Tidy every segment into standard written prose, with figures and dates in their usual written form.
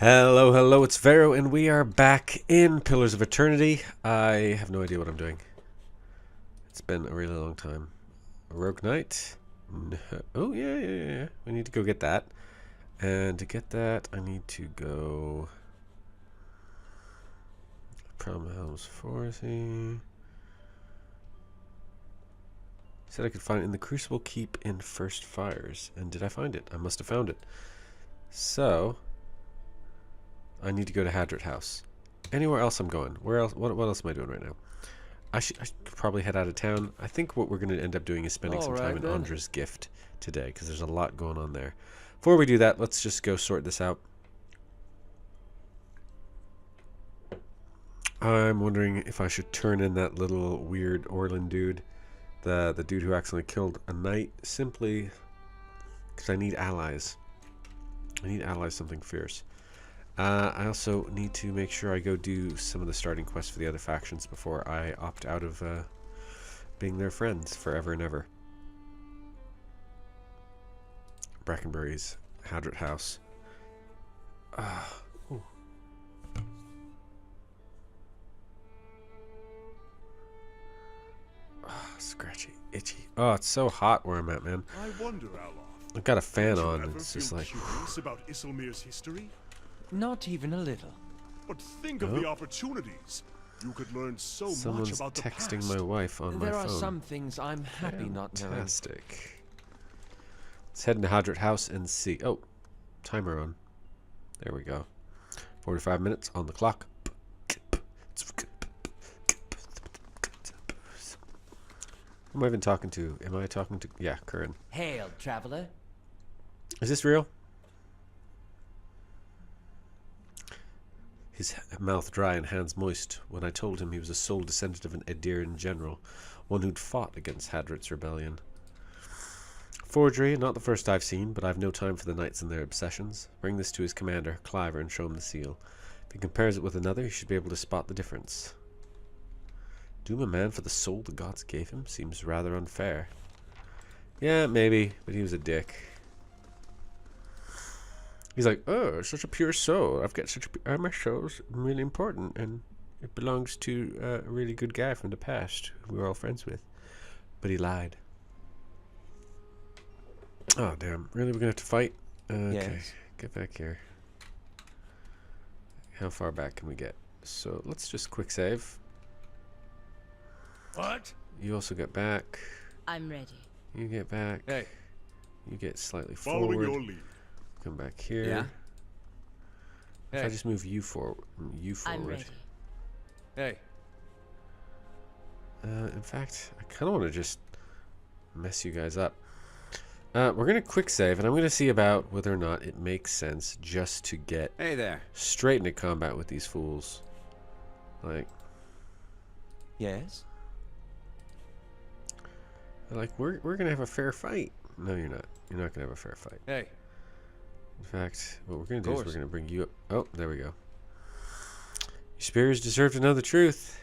Hello, hello, it's Veru, and we are back in Pillars of Eternity. I have no idea what I'm doing. It's been a really long time. A Rogue Knight? No. Oh, yeah. We need to go get that. And to get that, I need to go... Problem Helms Forcing. Said I could find it in the Crucible Keep in First Fires. And did I find it? I must have found it. So... I need to go to Hadrit House. Anywhere else I'm going? Where else? What else am I doing right now? I could probably head out of town. I think what we're going to end up doing is spending some time in Andra's Gift today, because there's a lot going on there. Before we do that, let's just go sort this out. I'm wondering if I should turn in that little weird Orlin dude, the dude who accidentally killed a knight, simply because I need allies. I need allies something fierce. I also need to make sure I go do some of the starting quests for the other factions before I opt out of being their friends forever and ever. Brackenbury's Hadrit House. Scratchy, itchy. Oh, it's so hot where I'm at, man. I wonder, Aloth. I've got a fan Don't you on. ever It's just feel like... curious about Isilmir's history? Not even a little. But think of the opportunities. You could learn so much Someone's about the texting past. my wife on my There phone. are some things I'm happy not knowing. Fantastic. Let's head into Hadrit House and see. Oh, timer on. There we go. 45 minutes on the clock. Who am I even talking to? Am I talking to... Yeah, Curran. Hail, traveler. Is this real? His mouth dry and hands moist when I told him he was a sole descendant of an Edirian general, one who'd fought against Hadrit's rebellion. Forgery, not the first I've seen, but I've no time for the knights and their obsessions. Bring this to his commander, Cliver, and show him the seal. If he compares it with another, he should be able to spot the difference. Doom a man for the soul the gods gave him seems rather unfair. Yeah, maybe, but he was a dick. He's like, oh, such a pure soul. I've got such a... my soul's really important, and it belongs to a really good guy from the past who we were all friends with. But he lied. Oh, damn. Really? We're going to have to fight? Okay. Yes. Get back here. How far back can we get? So, let's just quick save. What? You also get back. I'm ready. You get back. Hey. You get slightly Following forward. your lead. Come back here. Yeah. If Hey. I just move you forward. I'm ready. Hey. In fact, I kind of want to just mess you guys up. We're going to quick save, and I'm going to see about whether or not it makes sense just to get Hey there. straight into combat with these fools. Like, Yes? we're going to have a fair fight. No, you're not. You're not going to have a fair fight. Hey. In fact, what we're going to do is we're course. going to bring you up. Oh, there we go. Your spears deserve to know the truth.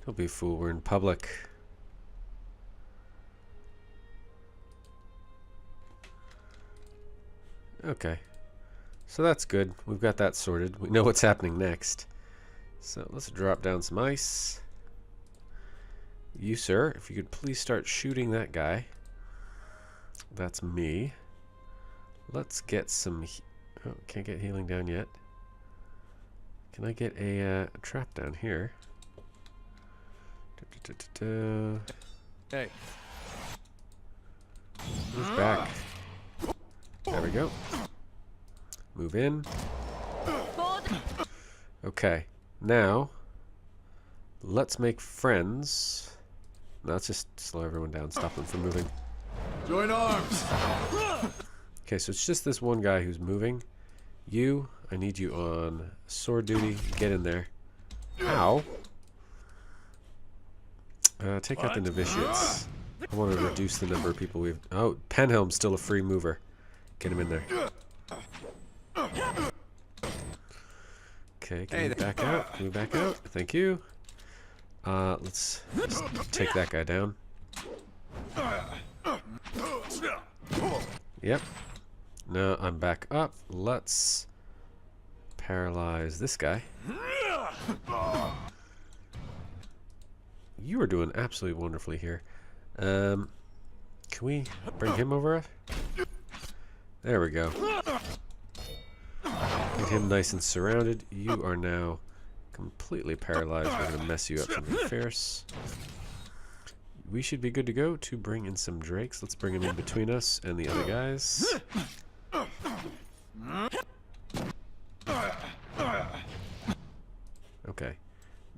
Don't be a fool. We're in public. Okay. So that's good. We've got that sorted. We know what's happening next. So let's drop down some ice. You, sir, if you could please start shooting that guy. That's me. Let's get some... Oh, can't get healing down yet. Can I get a trap down here? Hey. Move back. There we go. Move in. Okay. Now, let's make friends. No, let's just slow everyone down. Stop them from moving. Join arms. Okay, so it's just this one guy who's moving. You, I need you on sword duty. Get in there. Ow. Take out the novitiates. I want to reduce the number of people we've... Oh, Penhelm's still a free mover. Get him in there. Okay, can we back out? Can we back out? Thank you. Let's just take that guy down. Yep. Now I'm back up. Let's paralyze this guy. You are doing absolutely wonderfully here. Can we bring him over? There we go. Get him nice and surrounded. You are now completely paralyzed. We're going to mess you up something fierce. We should be good to go to bring in some drakes. Let's bring them in between us and the other guys. Okay.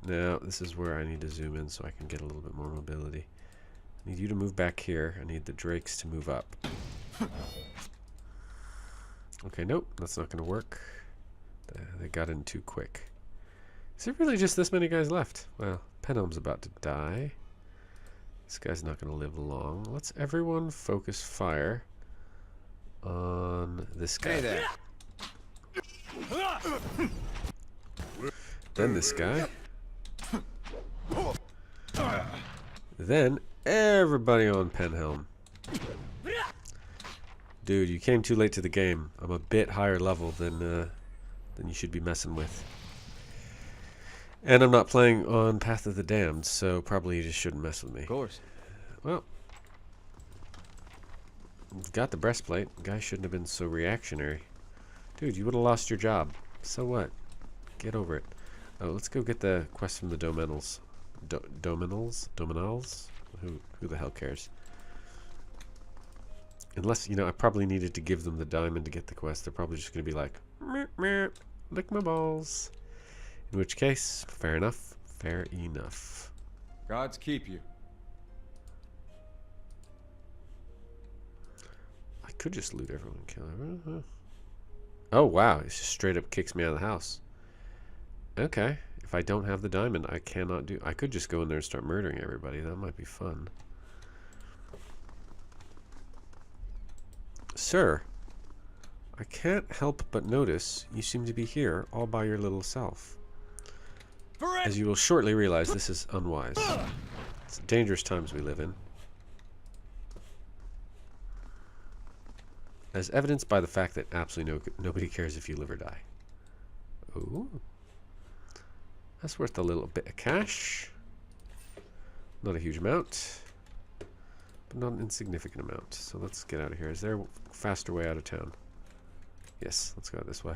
Now, this is where I need to zoom in so I can get a little bit more mobility. I need you to move back here. I need the drakes to move up. Okay, nope. That's not going to work. They got in too quick. Is there really just this many guys left? Well, Penelm's about to die. This guy's not going to live long. Let's everyone focus fire on this guy. Hey there. Then this guy. Then everybody on Penhelm. Dude, you came too late to the game. I'm a bit higher level than you should be messing with. And I'm not playing on Path of the Damned, so probably you just shouldn't mess with me. Of course. Well, got the breastplate. Guy shouldn't have been so reactionary. Dude, you would have lost your job. So what? Get over it. Oh, let's go get the quest from the Dominals. Dominals? Who the hell cares? Unless, you know, I probably needed to give them the diamond to get the quest. They're probably just going to be like, meh, meh, lick my balls. In which case, fair enough. Fair enough. Gods keep you. I could just loot everyone and kill everyone. Oh, wow. It just straight up kicks me out of the house. Okay. If I don't have the diamond, I cannot do... I could just go in there and start murdering everybody. That might be fun. Sir, I can't help but notice you seem to be here all by your little self. As you will shortly realize, this is unwise. It's dangerous times we live in. As evidenced by the fact that absolutely nobody cares if you live or die. Ooh. That's worth a little bit of cash. Not a huge amount, but not an insignificant amount. So let's get out of here. Is there a faster way out of town? Yes, let's go this way.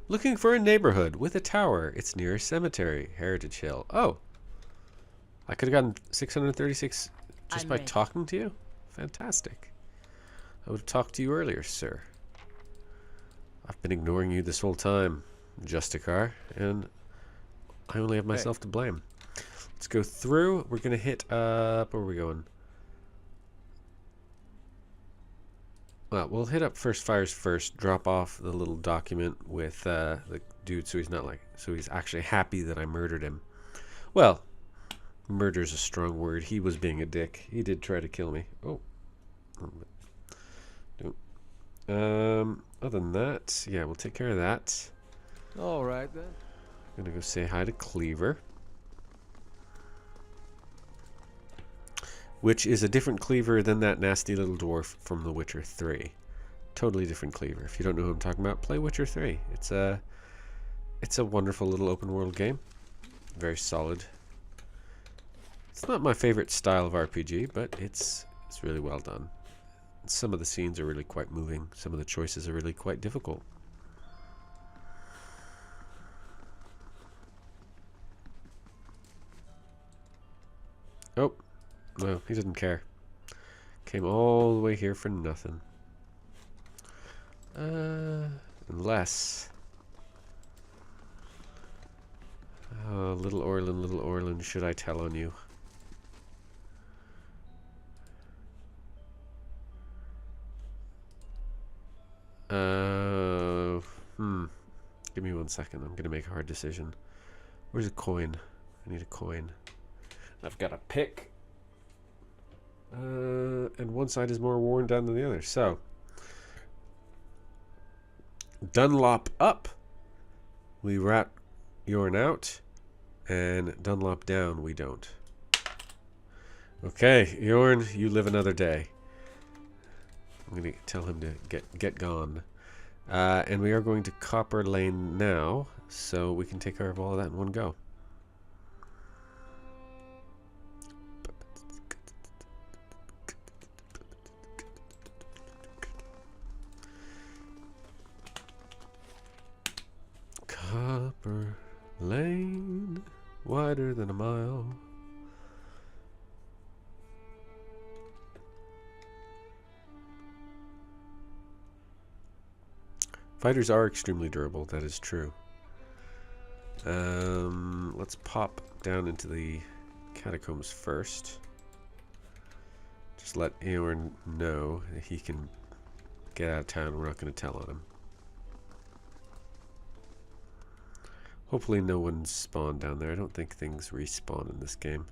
Looking for a neighborhood with a tower. It's near a cemetery. Heritage Hill. Oh. I could have gotten 636 just by talking to you? Fantastic. I would have talked to you earlier, sir. I've been ignoring you this whole time, Justicar, and I only have myself to blame. Let's go through. We're going to hit up... Where are we going? Well, we'll hit up First Fires first. Drop off the little document with the dude, so he's not like... So he's actually happy that I murdered him. Well, murder's a strong word. He was being a dick. He did try to kill me. Oh. Other than that, yeah, we'll take care of that. All right, then. I'm going to go say hi to Cleaver. Which is a different Cleaver than that nasty little dwarf from The Witcher 3. Totally different Cleaver. If you don't know who I'm talking about, play Witcher 3. It's a wonderful little open world game. Very solid. It's not my favorite style of RPG, but it's really well done. Some of the scenes are really quite moving. Some of the choices are really quite difficult. Oh. No, he didn't care. Came all the way here for nothing. Unless... Oh, little Orlin, should I tell on you? Give me 1 second. I'm gonna make a hard decision. Where's a coin? I need a coin. I've got a pick. And one side is more worn down than the other. So, Dunlop up. We rat Yorn out. And Dunlop down, we don't. Okay, Eorn, you live another day. I'm going to tell him to get gone. And we are going to Copper Lane now, so we can take care of all of that in one go. Copper Lane, wider than a mile. Fighters are extremely durable, that is true. Let's pop down into the catacombs first. Just let Eorn know that he can get out of town. We're not going to tell on him. Hopefully no one's spawned down there. I don't think things respawn in this game.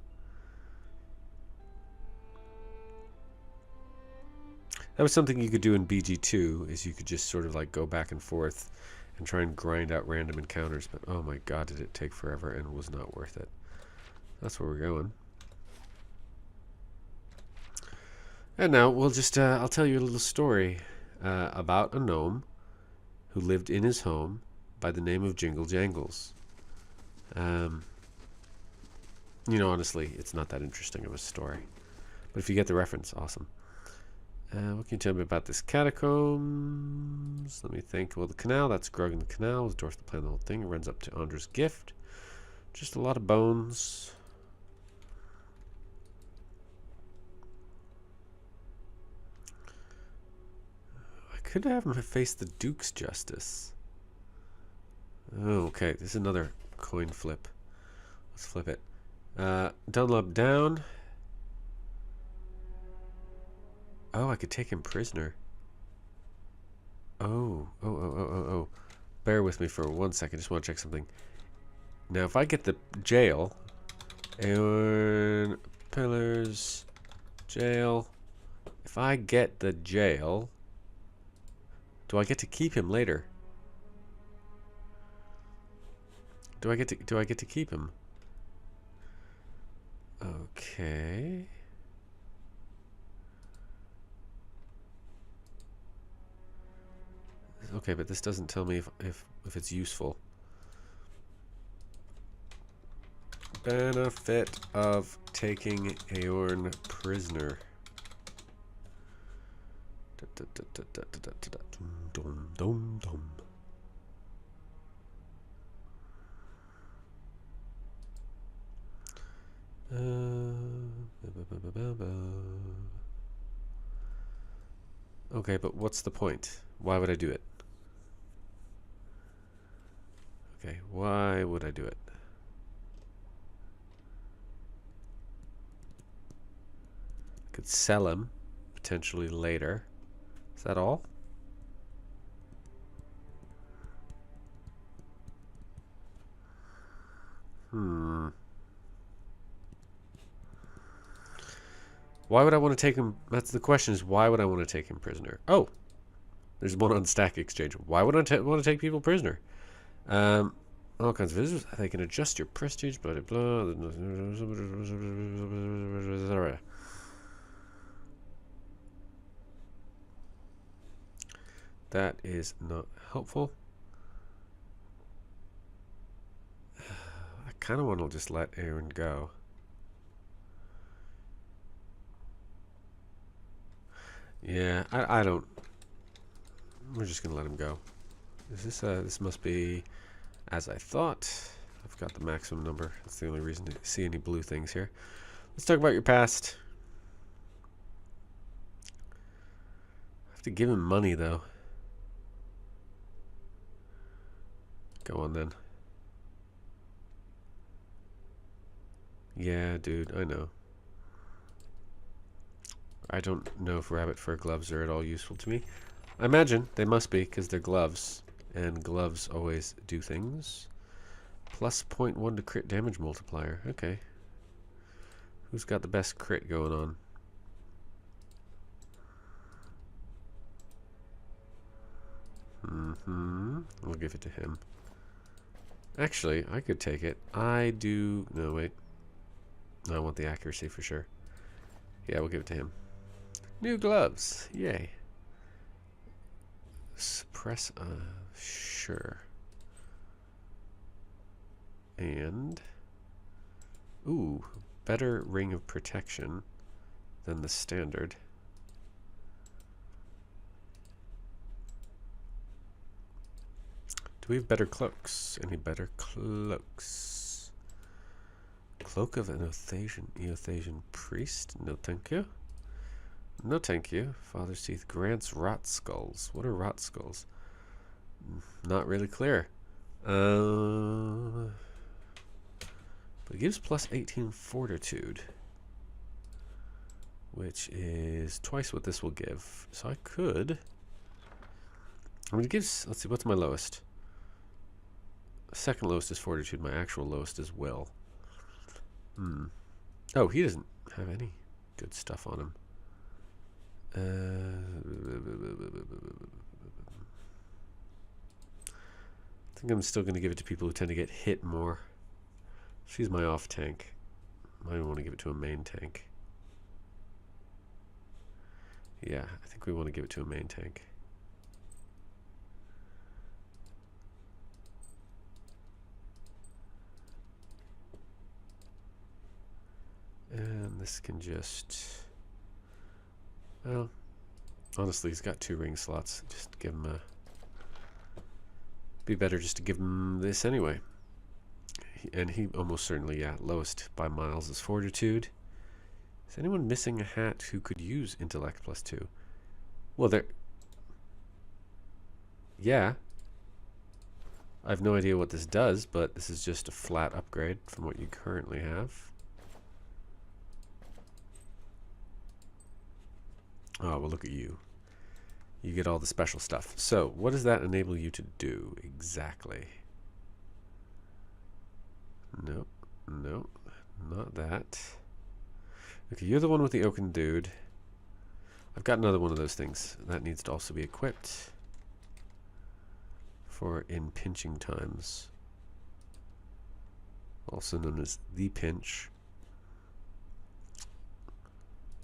That was something you could do in BG2, is you could just sort of like go back and forth and try and grind out random encounters, but oh my god, did it take forever and was not worth it. That's where we're going. And now we'll just, I'll tell you a little story about a gnome who lived in his home by the name of Jingle Jangles. You know, honestly, it's not that interesting of a story. But if you get the reference, awesome. What can you tell me about this catacombs? Let me think. Well, the canal, that's Grug in the canal. Was Dorth the plan the whole thing? It runs up to Andra's gift. Just a lot of bones. I could have him face the Duke's Justice. Oh, okay, this is another coin flip. Let's flip it. Dunlop down. Oh, I could take him prisoner. Oh. Bear with me for 1 second. Just want to check something. Now, if I get the jail, and pillars, jail. If I get the jail, do I get to keep him later? Do I get to keep him? Okay. Okay, but this doesn't tell me if it's useful. Benefit of taking Eorn prisoner. Okay, but what's the point? Why would I do it? Okay, why would I do it? I could sell him potentially later. Is that all? Why would I want to take him? That's the question, is why would I want to take him prisoner? Oh, there's one on Stack Exchange. Why would I want to take people prisoner? All kinds of visitors. They can adjust your prestige, blah, blah, blah. That is not helpful. I kind of want to just let Eorn go. Yeah, I don't. We're just gonna let him go. Is this this must be as I thought. I've got the maximum number. That's the only reason to see any blue things here. Let's talk about your past. I have to give him money though. Go on then. Yeah, dude, I know. I don't know if rabbit fur gloves are at all useful to me. I imagine they must be, because they're gloves. And gloves always do things. Plus 0.1 to crit damage multiplier. Okay. Who's got the best crit going on? We'll give it to him. Actually, I could take it. I do... No, wait. I want the accuracy for sure. Yeah, we'll give it to him. New gloves. Yay. Suppress... sure. And... Ooh, better ring of protection than the standard. Do we have better cloaks? Any better cloaks? Cloak of an Eothasian priest? No thank you. No thank you. Father's Teeth grants rot skulls. What are rot skulls? Not really clear. But it gives plus 18 fortitude, which is twice what this will give. So I could... I mean, it gives... Let's see, what's my lowest? Second lowest is fortitude. My actual lowest is will. Oh, he doesn't have any good stuff on him. I think I'm still going to give it to people who tend to get hit more. She's my off tank. Might want to give it to a main tank. Yeah, I think we want to give it to a main tank. And this can just... Well, honestly, he's got 2 ring slots. Just give him a... Be better just to give him this anyway. And he almost certainly, yeah, lowest by miles is fortitude. Is anyone missing a hat who could use intellect plus 2? Well, there... Yeah. I have no idea what this does, but this is just a flat upgrade from what you currently have. Oh, well, look at you. You get all the special stuff. So, what does that enable you to do exactly? Nope. Nope. Not that. Okay, you're the one with the oaken dude. I've got another one of those things. That needs to also be equipped for in pinching times. Also known as the pinch.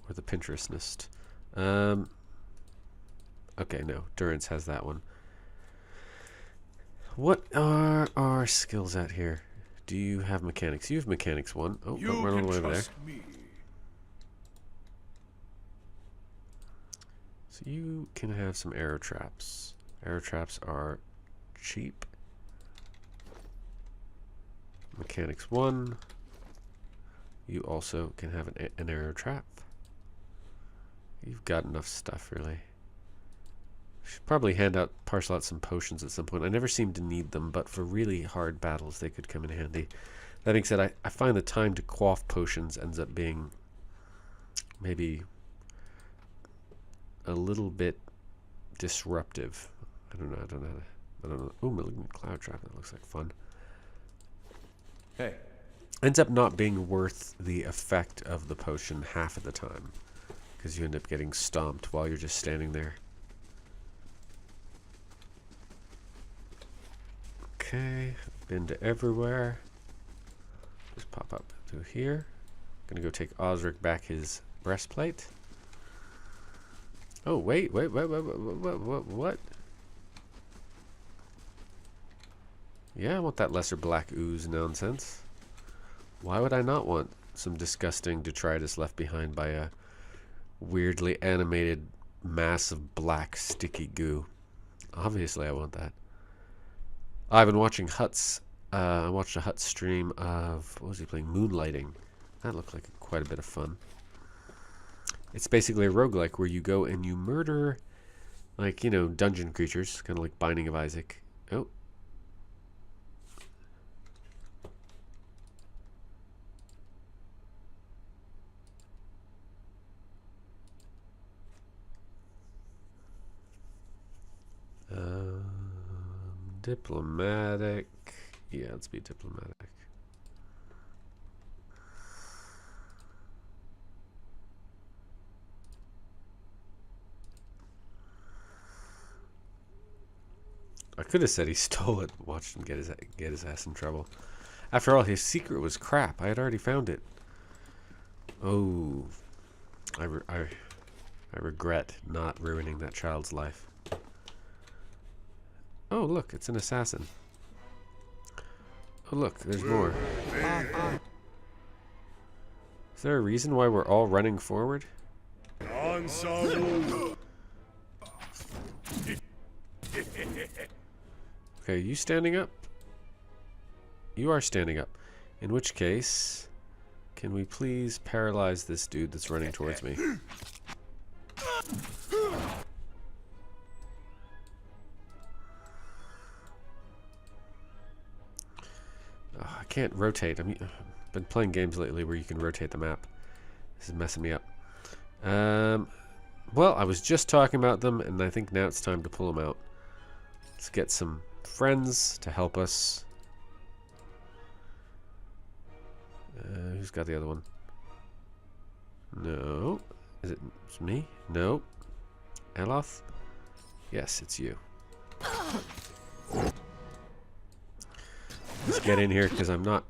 Or the pinterousness. Okay, no. Durance has that one. What are our skills at here? Do you have mechanics? You have mechanics 1. Oh, don't run all the way over there. Me. So you can have some arrow traps. Arrow traps are cheap. Mechanics 1. You also can have an arrow trap. You've got enough stuff, really. Should probably parcel out some potions at some point. I never seem to need them, but for really hard battles, they could come in handy. That being said, I find the time to quaff potions ends up being maybe a little bit disruptive. I don't know. Oh, malignant cloud trap. That looks like fun. Hey. Ends up not being worth the effect of the potion half of the time, because you end up getting stomped while you're just standing there. Okay, been to everywhere. Just pop up through here. Gonna go take Osric back his breastplate. Oh, wait, what? Yeah, I want that lesser black ooze nonsense. Why would I not want some disgusting detritus left behind by a weirdly animated mass of black sticky goo? Obviously, I want that. I've been watching Hut's. I watched a Hut stream of, what was he playing? Moonlighting. That looked like quite a bit of fun. It's basically a roguelike where you go and you murder, like, you know, dungeon creatures, kind of like Binding of Isaac. Oh. Diplomatic. Yeah, let's be diplomatic. I could have said he stole it. Watched him get his ass in trouble. After all, his secret was crap. I had already found it. Oh, I regret not ruining that child's life. Oh, look, it's an assassin. Oh, look, there's more. Is there a reason why we're all running forward? Okay, you standing up? You are standing up. In which case, can we please paralyze this dude that's running towards me? Oh, I can't rotate. I've been playing games lately where you can rotate the map. This is messing me up. Well, I was just talking about them, and I think now it's time to pull them out. Let's get some friends to help us. Who's got the other one? No. Is it me? No. Eloth? Yes, it's you. Let's get in here because I'm not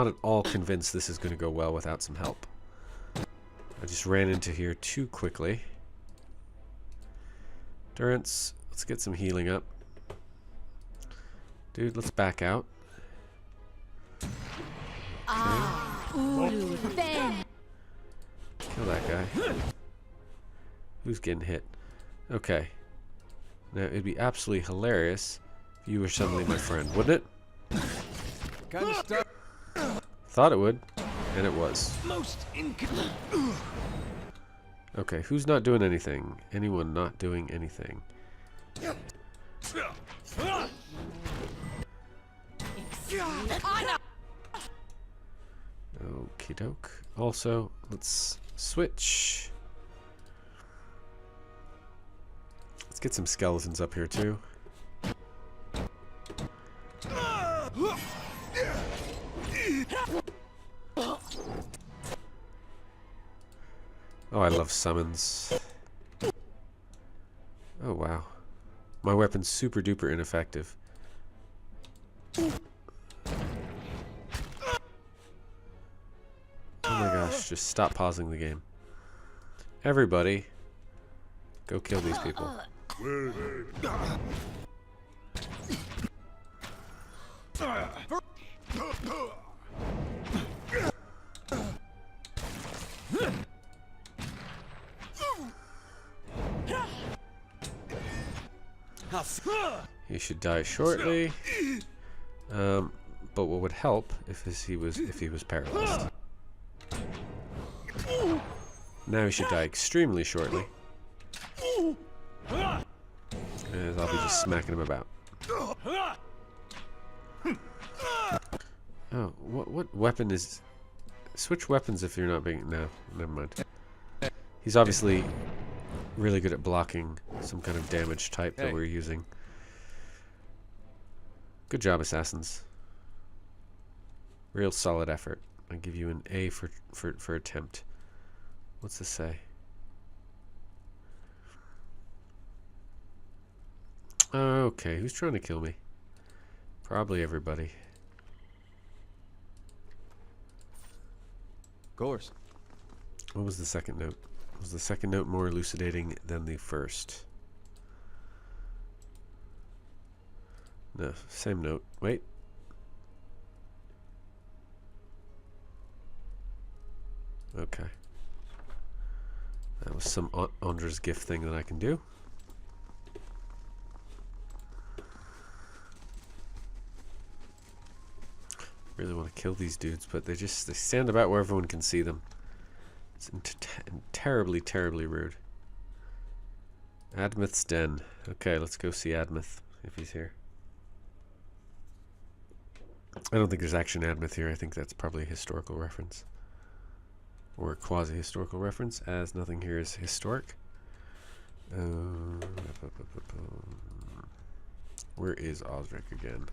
at all convinced this is going to go well without some help. I just ran into here too quickly. Durance, let's get some healing up. Dude, let's back out. Kill that guy. Who's getting hit? Okay. Now, it'd be absolutely hilarious if you were suddenly my friend, wouldn't it? Kind of stuff. Thought it would, and it was. Okay, who's not doing anything? Anyone not doing anything? Okie doke. Also, let's switch. Let's get some skeletons up here too. Oh, I love summons. Oh, wow. My weapon's super duper ineffective. Oh my gosh, just stop pausing the game. Everybody, go kill these people. He should die shortly. But what would help if he was paralyzed. Now he should die extremely shortly. As I'll be just smacking him about. Oh, what weapon is... Switch weapons if you're not being... No, never mind. He's obviously really good at blocking some kind of damage type that we're using. Good job, assassins. Real solid effort. I give you an A for attempt. What's this say? Okay, who's trying to kill me? Probably everybody. Of course. What was the second note? Was the second note more elucidating than the first? No, same note. Wait. Okay. That was some Andra's gift thing that I can do. Really want to kill these dudes, but they stand about where everyone can see them. It's terribly, terribly rude. Admith's den. Okay, let's go see Admith if he's here. I don't think there's actually an Admith here. I think that's probably a historical reference. Or a quasi-historical reference, as nothing here is historic. Where is Osric again?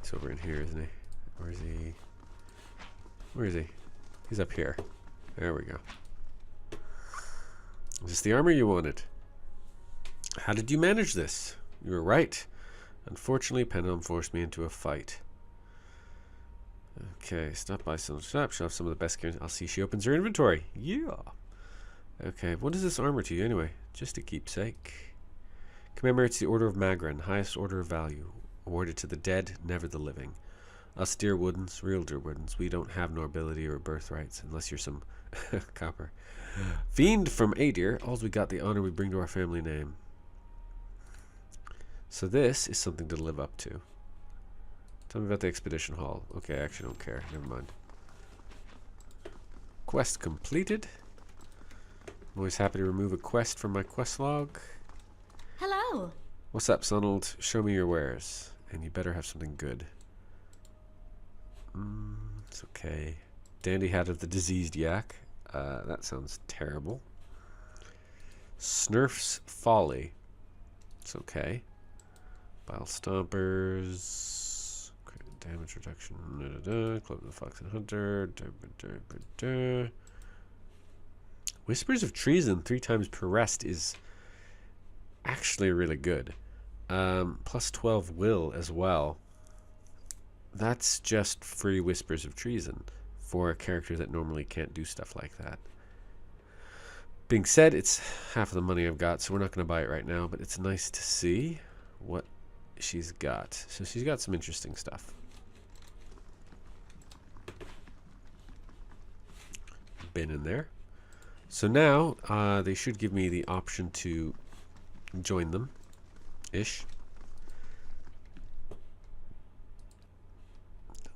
He's over in here, isn't he? Where is he? Where is he? He's up here. There we go. Is this the armor you wanted? How did you manage this? You were right. Unfortunately, Pendulum forced me into a fight. Okay, stop by some shop. She'll have some of the best gear. I'll see she opens her inventory. Yeah. Okay, what is this armor to you anyway? Just a keepsake. Commemorates the Order of Magran, highest order of value. Awarded to the dead, never the living. Us Dyrwoodens, real Dyrwoodens, we don't have nobility or birthrights, unless you're some copper. Fiend from Adir, all we got the honor we bring to our family name. So this is something to live up to. Tell me about the expedition hall. Okay, I actually don't care. Never mind. Quest completed. I'm always happy to remove a quest from my quest log. Hello. What's up, Sonold? Show me your wares. And you better have something good. It's okay. Dandy hat of the diseased yak. That sounds terrible. Snurf's Folly. It's okay. Bile Stompers. Damage reduction. Club of the Fox and Hunter. Whispers of Treason 3 times per rest is actually really good. Plus 12 will as well. That's just free Whispers of Treason for a character that normally can't do stuff like that. Being said, it's half of the money I've got, so we're not going to buy it right now, but it's nice to see what she's got. So she's got some interesting stuff. Bin in there. So now they should give me the option to join them ish.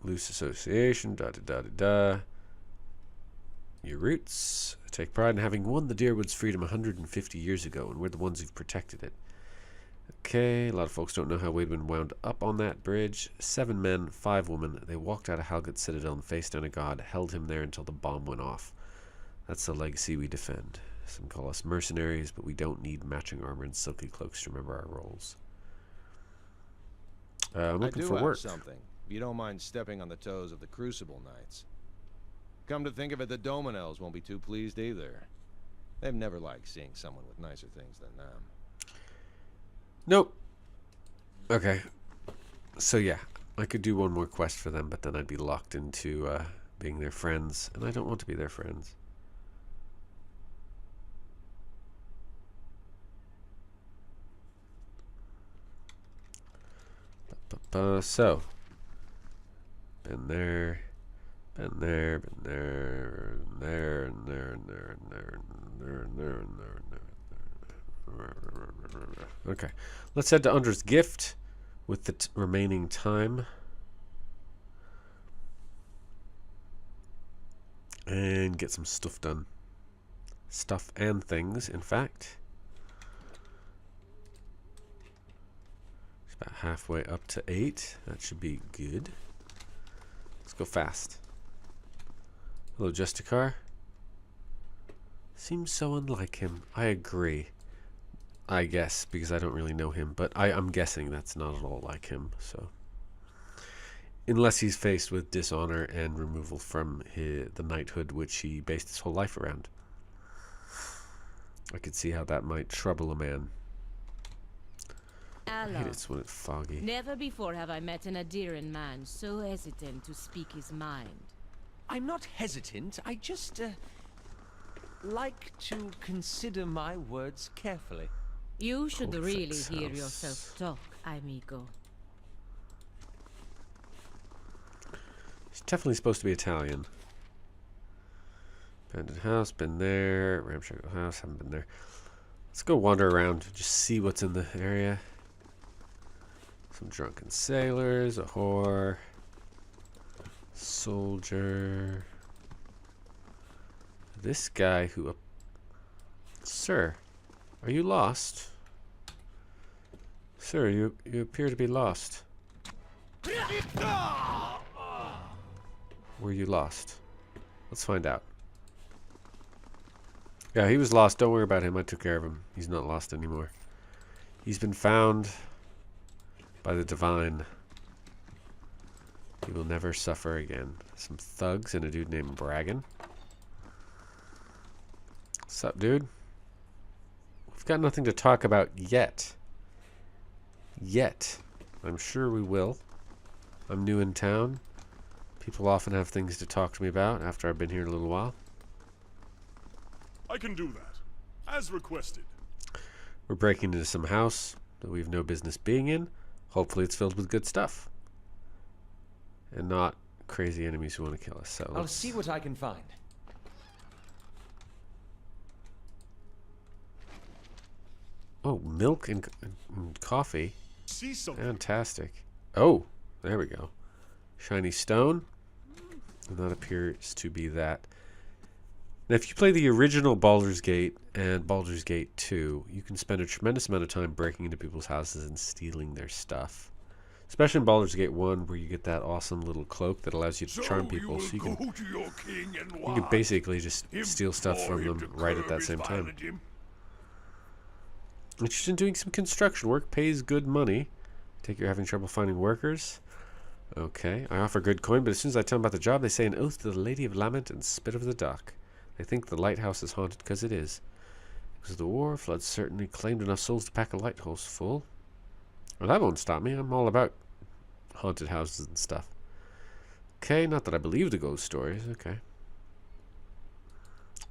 Loose association, da da da da da. Your roots. I take pride in having won the Dyrwood's freedom 150 years ago, and we're the ones who've protected it. Okay, a lot of folks don't know how Waidwin wound up on that bridge. 7 men, 5 women. They walked out of Halgut Citadel and faced down a god, held him there until the bomb went off. That's the legacy we defend. Some call us mercenaries, but we don't need matching armor and silky cloaks to remember our roles. I'm looking for work. Something. If you don't mind stepping on the toes of the Crucible Knights. Come to think of it, the Dominels won't be too pleased either. They've never liked seeing someone with nicer things than them. Nope. Okay. So yeah, I could do one more quest for them, but then I'd be locked into being their friends, and I don't want to be their friends. So, been there, been there, been there, and there, and there, and there, and there, and there, and there, and there, and there. Okay, let's head to Undra's Gift with the remaining time. And get some stuff done. Stuff and things, in fact. About halfway up to 8. That should be good. Let's go fast. Hello, Justicar. Seems so unlike him. I agree. I guess, because I don't really know him. But I'm guessing that's not at all like him. So, unless he's faced with dishonor and removal from the knighthood, which he based his whole life around. I could see how that might trouble a man. I hate it when it's foggy. Never before have I met an Adiran man so hesitant to speak his mind. I'm not hesitant. I just like to consider my words carefully. You should really hear yourself talk, amigo. He's definitely supposed to be Italian. Abandoned house, been there. Ramshackle house, haven't been there. Let's go wander around, just see what's in the area. Some drunken sailors, a whore, soldier. This guy who... Sir, are you lost? Sir, you appear to be lost. Were you lost? Let's find out. Yeah, he was lost. Don't worry about him. I took care of him. He's not lost anymore. He's been found by the divine. He will never suffer again. Some thugs and a dude named Bragan. What's up, dude? We've got nothing to talk about yet. I'm sure we will. I'm new in town. People often have things to talk to me about after I've been here a little while. I can do that, as requested. We're breaking into some house that we've no business being in. Hopefully it's filled with good stuff. And not crazy enemies who want to kill us. So I'll see what I can find. Oh, milk and coffee. See something. Fantastic. Oh, there we go. Shiny stone. And that appears to be that. Now, if you play the original Baldur's Gate and Baldur's Gate 2, you can spend a tremendous amount of time breaking into people's houses and stealing their stuff. Especially in Baldur's Gate 1, where you get that awesome little cloak that allows you to charm people. So you can basically just steal stuff from them right at that same time. Interested in doing some construction work, pays good money. Take you're having trouble finding workers. Okay, I offer good coin, but as soon as I tell them about the job, they say an oath to the Lady of Lament and spit over the dock. They think the lighthouse is haunted because it is. Because of the war, floods certainly claimed enough souls to pack a lighthouse full. Well, that won't stop me. I'm all about haunted houses and stuff. Okay, not that I believe the ghost stories. Okay.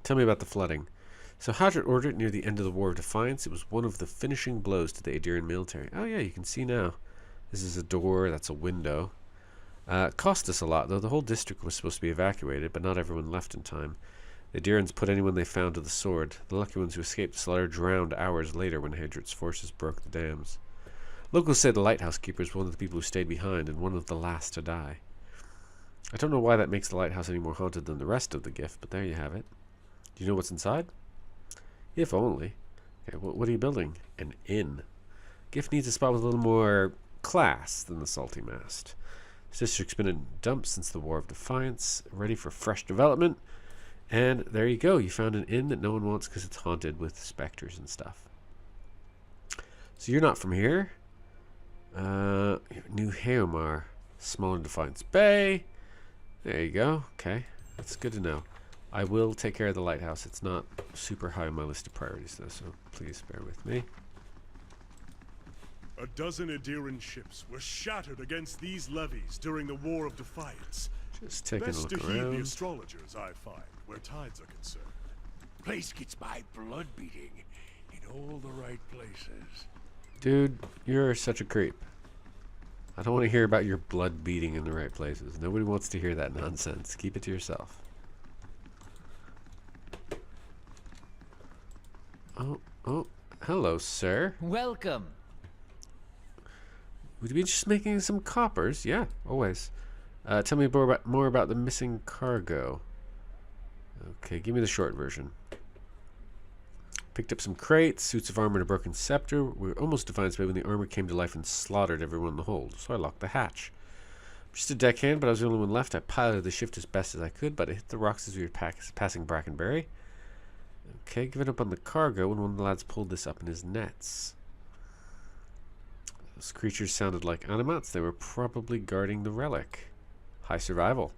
Tell me about the flooding. So Hadrit ordered it near the end of the War of Defiance. It was one of the finishing blows to the Adirian military. Oh yeah, you can see now. This is a door, that's a window. It cost us a lot, though. The whole district was supposed to be evacuated, but not everyone left in time. The Adirians put anyone they found to the sword. The lucky ones who escaped the slaughter drowned hours later when Hadrit's forces broke the dams. Locals say the lighthouse keeper is one of the people who stayed behind and one of the last to die. I don't know why that makes the lighthouse any more haunted than the rest of the gift, but there you have it. Do you know what's inside? If only. Okay, what are you building? An inn. Gift needs a spot with a little more class than the Salty Mast. This district's been in dumps since the War of Defiance, ready for fresh development. And there you go. You found an inn that no one wants because it's haunted with specters and stuff. So you're not from here. New Heomar. Smaller Defiance Bay. There you go. Okay. That's good to know. I will take care of the lighthouse. It's not super high on my list of priorities, though, so please bear with me. A dozen Adirian ships were shattered against these levees during the War of Defiance. Just taking a Best look to heed the around. astrologers, I find, where tides are concerned. Place gets my blood beating in all the right places. Dude, you're such a creep. I don't want to hear about your blood beating in the right places. Nobody wants to hear that nonsense. Keep it to yourself. Oh, hello, sir. Welcome. Would you be just making some coppers? Yeah, always. Tell me more about the missing cargo. Okay, give me the short version. Picked up some crates, suits of armor, and a broken scepter. We were almost Defiance Bay when the armor came to life and slaughtered everyone in the hold, so I locked the hatch. Just a deckhand, but I was the only one left. I piloted the shift as best as I could, but it hit the rocks as we were passing Brackenberry. Okay, giving up on the cargo when one of the lads pulled this up in his nets. Those creatures sounded like animates. They were probably guarding the relic. High survival.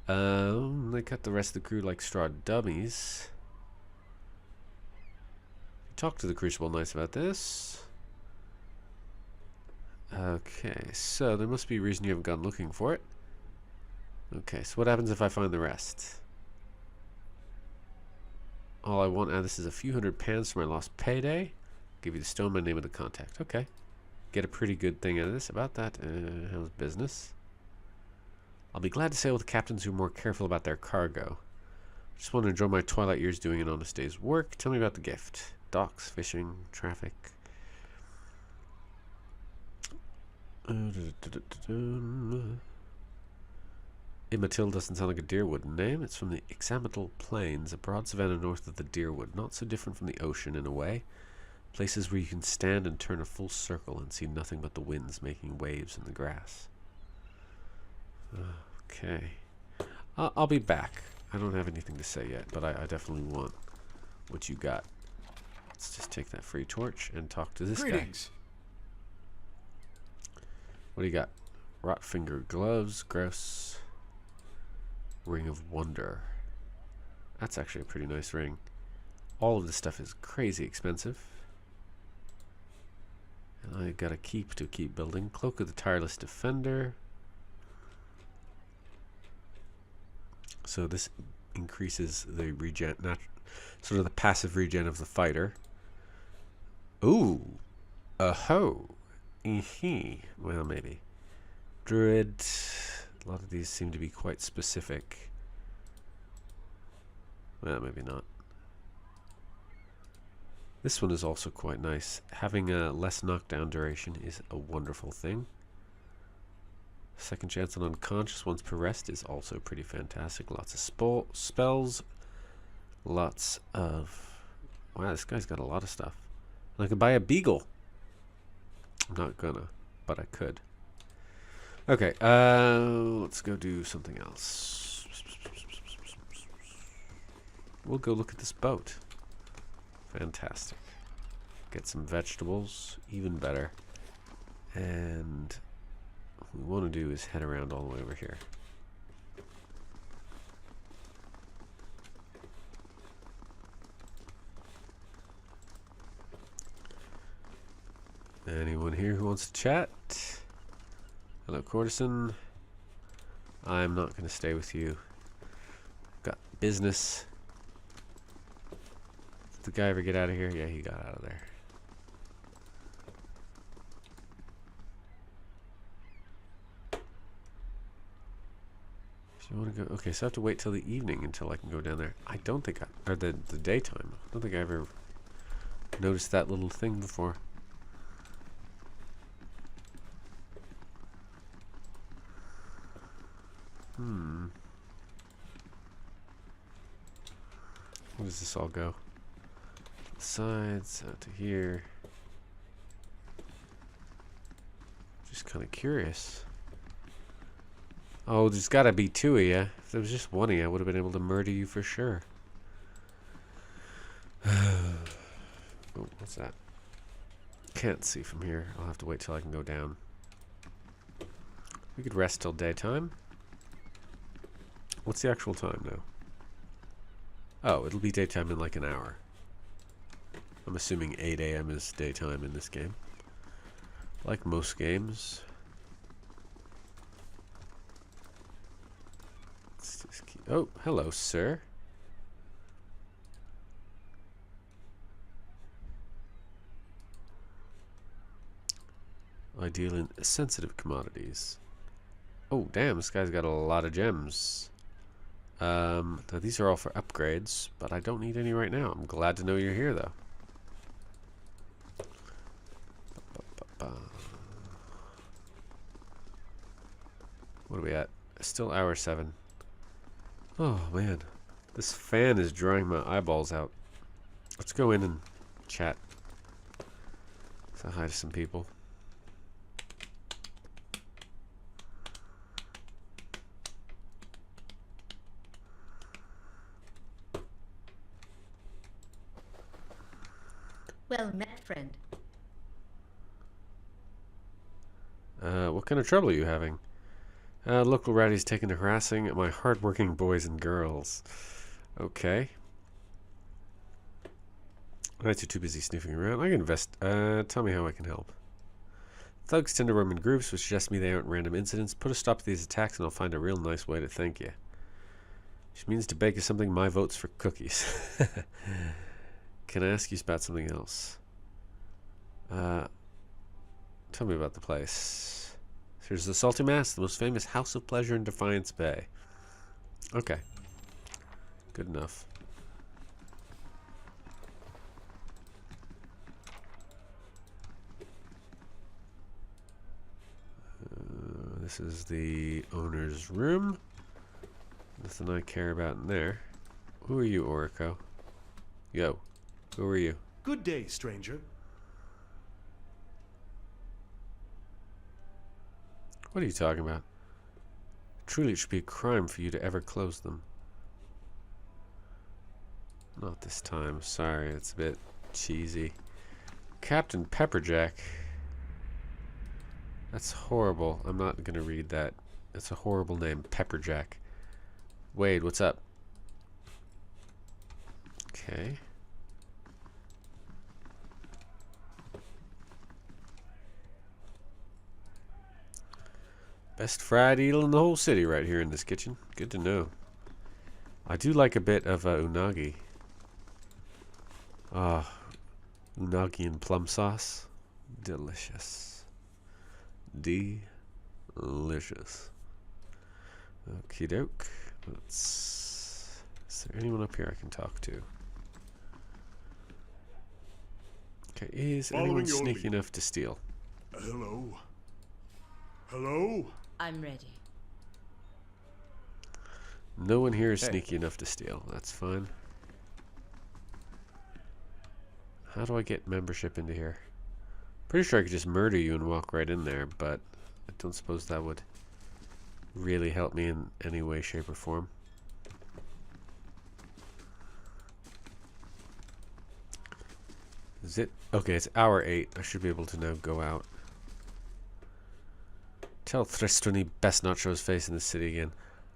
They cut the rest of the crew like straw dummies. Talk to the Crucible Knights about this. Okay, so there must be a reason you haven't gone looking for it. Okay, so what happens if I find the rest? All I want, this is a few £100 for my lost payday. Give you the stone, my name, and the contact. Okay. Get a pretty good thing out of this. About that, how's business? I'll be glad to sail with captains who are more careful about their cargo. Just want to enjoy my twilight years doing an honest day's work. Tell me about the gift. Docks, fishing, traffic. Immatil doesn't sound like a Dyrwood name. It's from the Examital Plains, a broad savanna north of the Dyrwood. Not so different from the ocean in a way. Places where you can stand and turn a full circle and see nothing but the winds making waves in the grass. Okay. I'll be back. I don't have anything to say yet, but I definitely want what you got. Let's just take that free torch and talk to this guy. What do you got? Rot finger gloves, gross. Ring of Wonder. That's actually a pretty nice ring. All of this stuff is crazy expensive. I got a keep to keep building. Cloak of the Tireless Defender. So this increases the regen, sort of the passive regen of the fighter. Ooh, ho, well maybe. Druid. A lot of these seem to be quite specific. Well, maybe not. This one is also quite nice. Having a less knockdown duration is a wonderful thing. Second chance on unconscious once per rest is also pretty fantastic. Lots of spells. Lots of... Wow, this guy's got a lot of stuff. And I could buy a beagle. I'm not gonna, but I could. Okay, let's go do something else. We'll go look at this boat. Fantastic. Get some vegetables, even better. And what we want to do is head around all the way over here. Anyone here who wants to chat? Hello, courtesan. I'm not going to stay with you. Got business. Did the guy ever get out of here? Yeah, he got out of there. If you want to go... Okay, so I have to wait till the evening until I can go down there. I don't think I... Or the daytime. I don't think I ever noticed that little thing before. Where does this all go? The sides, out to here. Just kind of curious. Oh, there's gotta be two of you. If there was just one of you, I would have been able to murder you for sure. Oh, what's that? Can't see from here. I'll have to wait till I can go down. We could rest till daytime. What's the actual time now? Oh, it'll be daytime in like an hour. I'm assuming 8 a.m. is daytime in this game. Like most games. Let's just keep... Oh, hello, sir. I deal in sensitive commodities. Oh, damn, this guy's got a lot of gems. Now these are all for upgrades, but I don't need any right now. I'm glad to know you're here, though. What are we at? Still hour 7. Oh, man. This fan is drying my eyeballs out. Let's go in and chat. Say hi to some people. Well met, friend. What kind of trouble are you having? Local ratties taken to harassing my hard-working boys and girls. Okay. Nights are too busy snooping around. I can invest. Tell me how I can help. Thugs tend to roam in groups, which suggests to me they aren't random incidents. Put a stop to these attacks and I'll find a real nice way to thank you. She means to bake us something. My vote's for cookies. Can I ask you about something else? Tell me about the place. Here's the Salty Mass, the most famous house of pleasure in Defiance Bay. Okay. Good enough. This is the owner's room. Nothing I care about in there. Who are you, Orico? Yo. Who are you? Good day, stranger. What are you talking about? Truly, it should be a crime for you to ever close them. Not this time. Sorry, it's a bit cheesy. Captain Pepperjack. That's horrible. I'm not going to read that. It's a horrible name. Pepperjack. Wade, what's up? Okay. Best fried eel in the whole city right here in this kitchen. Good to know. I do like a bit of unagi. Ah, unagi and plum sauce. Delicious. Delicious. Okie doke. Is there anyone up here I can talk to? Okay, is Following anyone your sneaky lead. enough to steal? Hello? Hello? I'm ready. No one here is Hey. sneaky enough to steal. That's fine. How do I get membership into here? Pretty sure I could just murder you and walk right in there, but I don't suppose that would really help me in any way, shape, or form. Is it? Okay, it's hour 8. I should be able to now go out. Tell Tristan he best not show his face in the city again.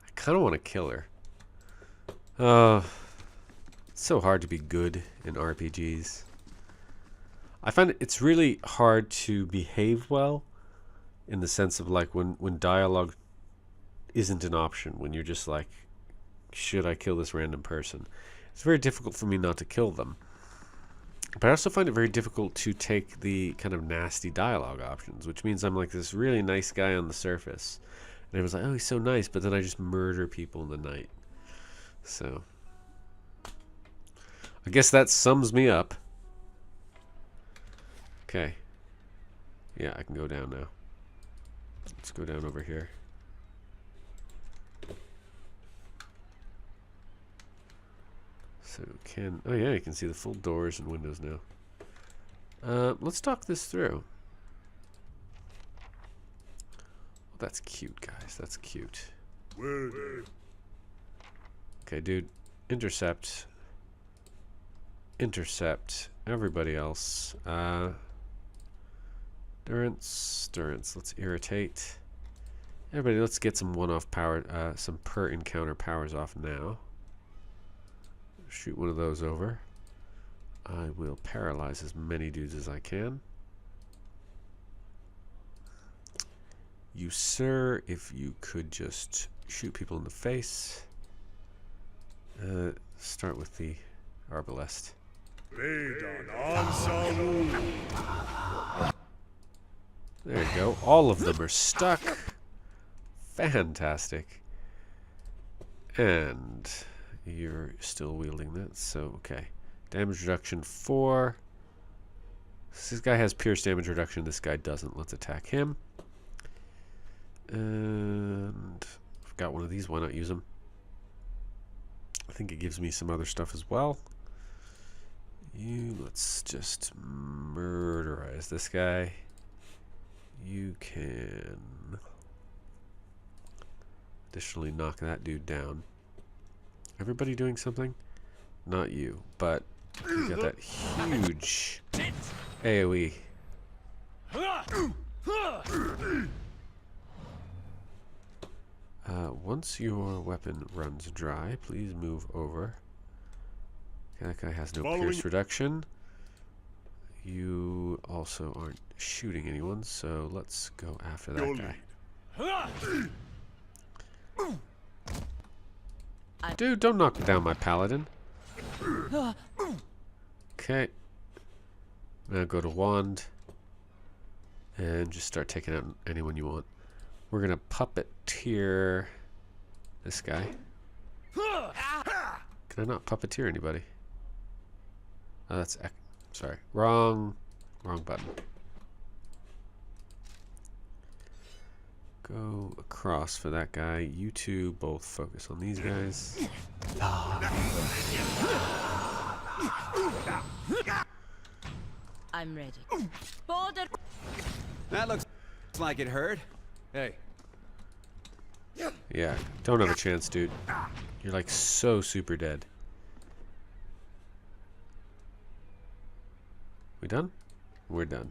I kind of want to kill her. It's so hard to be good in RPGs. I find it's really hard to behave well in the sense of like when dialogue isn't an option, when you're just like, should I kill this random person? It's very difficult for me not to kill them. But I also find it very difficult to take the kind of nasty dialogue options, which means I'm like this really nice guy on the surface. And everyone's like, oh, he's so nice, but then I just murder people in the night. So, I guess that sums me up. Okay. Yeah, I can go down now. Let's go down over here. So oh yeah, you can see the full doors and windows now. Let's talk this through. Oh, that's cute, guys. That's cute. Where are they? Okay, dude. Intercept. Intercept. Everybody else. Durance. Let's irritate. Everybody, let's get some one-off power, some per encounter powers off now. Shoot one of those over. I will paralyze as many dudes as I can. You, sir, if you could just shoot people in the face. Start with the arbalest. There you go. All of them are stuck. Fantastic. And you're still wielding that, so okay. Damage reduction 4. This guy has pierce damage reduction, this guy doesn't. Let's attack him. And I've got one of these, why not use them? I think it gives me some other stuff as well. Let's just murderize this guy. You can additionally knock that dude down. Everybody doing something? Not you, but you got that huge AoE. Once your weapon runs dry, please move over. Okay, that guy has no pierce reduction. You also aren't shooting anyone, so let's go after that guy. Dude, don't knock down my paladin. Okay. Now go to wand. And just start taking out anyone you want. We're gonna puppeteer this guy. Can I not puppeteer anybody? Oh, that's... Sorry. Wrong button. Go across for that guy. You two both focus on these guys. I'm ready. Baldur! That looks like it hurt. Hey, Yeah, don't have a chance, dude. You're like so super dead. We done? We're done.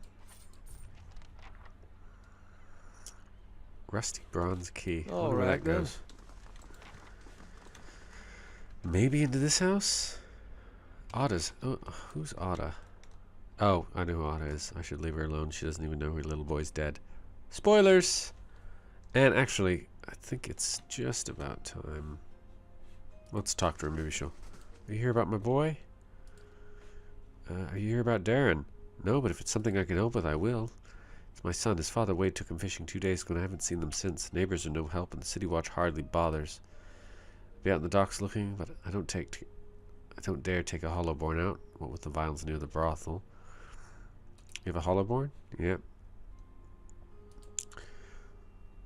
Rusty bronze key. I wonder where that goes. Maybe into this house? Otta's. Oh, who's Otta? Oh, I know who Otta is. I should leave her alone. She doesn't even know her little boy's dead. Spoilers! And actually, I think it's just about time. Let's talk to her. Maybe she'll... Are you here about my boy? Are you here about Darren? No, but if it's something I can help with, I will. It's my son. His father, Wade, took him fishing 2 days ago, and I haven't seen them since. Neighbors are no help, and the city watch hardly bothers. Be out in the docks looking, but I don't dare take a hollowborn out. What with the violence near the brothel. You have a hollowborn? Yep.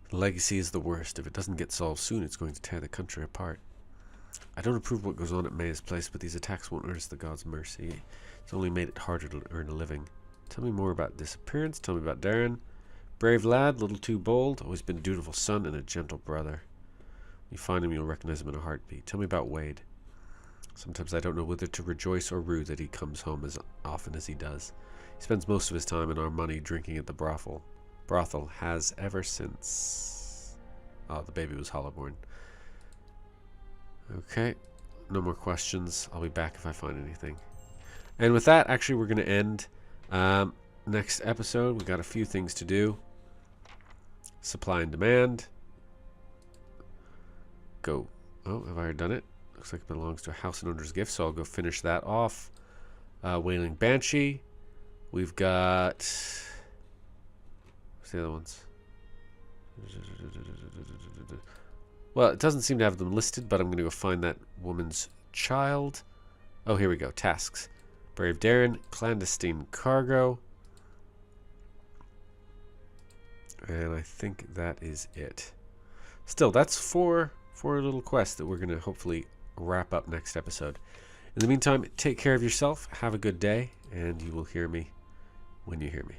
The legacy is the worst. If it doesn't get solved soon, it's going to tear the country apart. I don't approve of what goes on at Maya's place, but these attacks won't earn us the gods' mercy. It's only made it harder to earn a living. Tell me more about disappearance. Tell me about Darren. Brave lad, little too bold. Always been a dutiful son and a gentle brother. When you find him, you'll recognize him in a heartbeat. Tell me about Wade. Sometimes I don't know whether to rejoice or rue that he comes home as often as he does. He spends most of his time and our money drinking at the brothel. Has ever since... Oh, the baby was hollowborn. Okay. No more questions. I'll be back if I find anything. And with that, actually, we're going to end next episode. We've got a few things to do. Supply and demand. Go. Oh, have I already done it? Looks like it belongs to a house and owner's gift, so I'll go finish that off. Wailing Banshee. We've got... What's the other ones? Well, it doesn't seem to have them listed, but I'm going to go find that woman's child. Oh, here we go. Tasks. Brave Darren. Clandestine cargo. And I think that is it. Still, that's four little quests that we're going to hopefully wrap up next episode. In the meantime, take care of yourself. Have a good day, and you will hear me when you hear me.